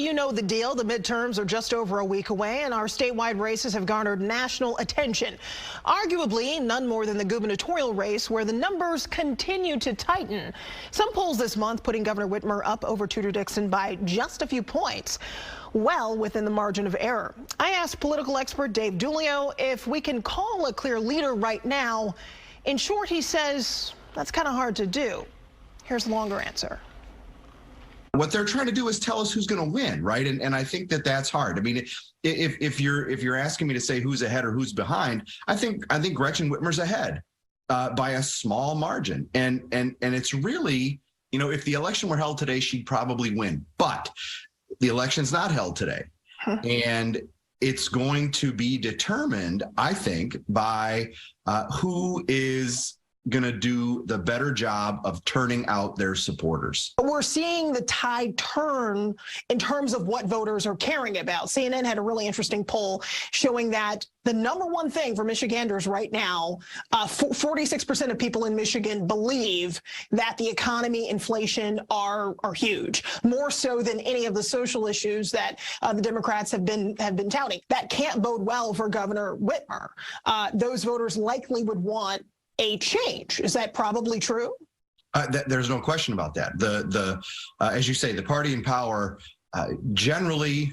you know the deal. The midterms are just over a week away, and our statewide races have garnered national attention. Arguably, none more than the gubernatorial race, where the numbers continue to tighten. Some polls this month putting Governor Whitmer up over Tudor Dixon by just a few points, well within the margin of error. I asked political expert Dave Dulio if we can call a clear leader right now. In short, he says that's kind of hard to do. Here's the longer answer. What they're trying to do is tell us who's going to win, right? And I think that that's hard. I mean, if you're asking me to say who's ahead or who's behind, I think Gretchen Whitmer's ahead by a small margin. And it's really, you know, if the election were held today, she'd probably win. But the election's not held today, and it's going to be determined, I think, by who is going to do the better job of turning out their supporters. We're seeing the tide turn in terms of what voters are caring about. CNN had a really interesting poll showing that the number one thing for Michiganders right now, 46% of people in Michigan believe that the economy, inflation are huge, more so than any of the social issues that the Democrats have been touting. That can't bode well for Governor Whitmer. Those voters likely would want a change. Is that probably true? There's no question about that. As you say, the party in power generally,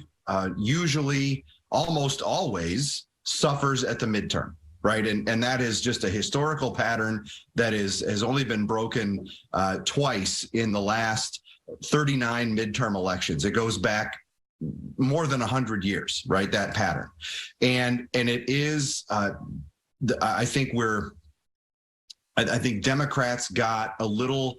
usually, almost always suffers at the midterm, right? And that is just a historical pattern that has only been broken twice in the last 39 midterm elections. It goes back more than 100 years, right? That pattern, and it is. I think Democrats got a little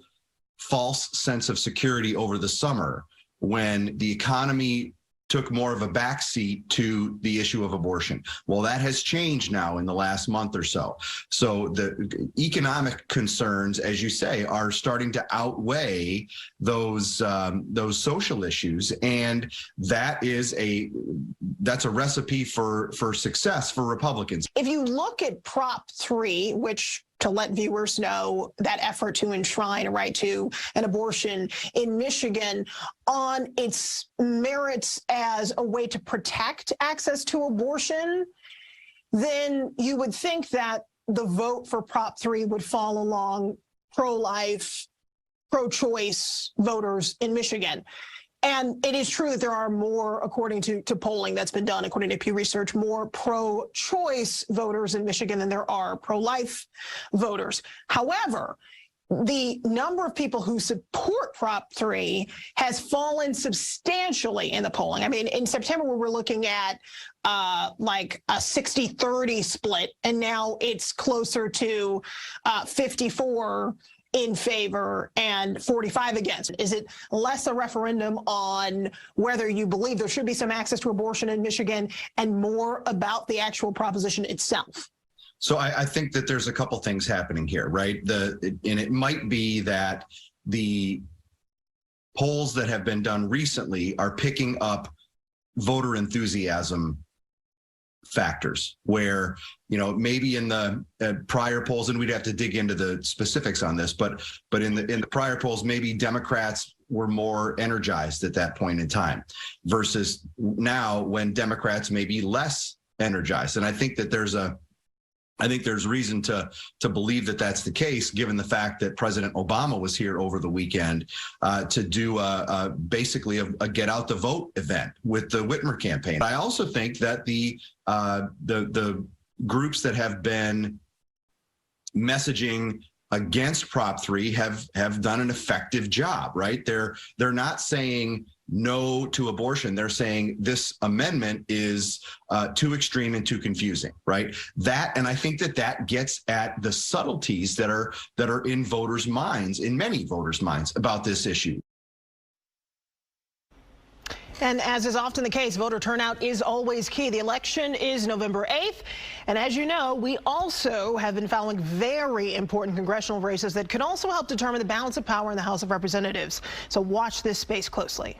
false sense of security over the summer when the economy took more of a backseat to the issue of abortion. Well, that has changed now in the last month or so. So the economic concerns, as you say, are starting to outweigh those social issues, and that's a recipe for success for Republicans. If you look at Prop 3, which, to let viewers know, that effort to enshrine a right to an abortion in Michigan, on its merits as a way to protect access to abortion, then you would think that the vote for Prop 3 would fall along pro-life, pro-choice voters in Michigan. And it is true that there are more, according to polling that's been done, according to Pew Research, more pro-choice voters in Michigan than there are pro-life voters. However, the number of people who support Prop 3 has fallen substantially in the polling. I mean, in September, we were looking at like a 60-30 split, and now it's closer to 54 in favor and 45 against. Is it less a referendum on whether you believe there should be some access to abortion in Michigan and more about the actual proposition itself? So I think that there's a couple things happening here, right? And it might be that the polls that have been done recently are picking up voter enthusiasm factors where, you know, maybe in the prior polls, and we'd have to dig into the specifics on this, but in the prior polls, maybe Democrats were more energized at that point in time versus now when Democrats may be less energized. And I think that there's reason to believe that that's the case, given the fact that President Obama was here over the weekend to do basically a get out the vote event with the Whitmer campaign. I also think that the groups that have been messaging against Prop 3 have done an effective job, right? They're not saying no to abortion. They're saying this amendment is too extreme and too confusing, right? And I think that gets at the subtleties that are in voters' minds, in many voters' minds, about this issue. And as is often the case, voter turnout is always key. The election is November 8th. And as you know, we also have been following very important congressional races that could also help determine the balance of power in the House of Representatives. So watch this space closely.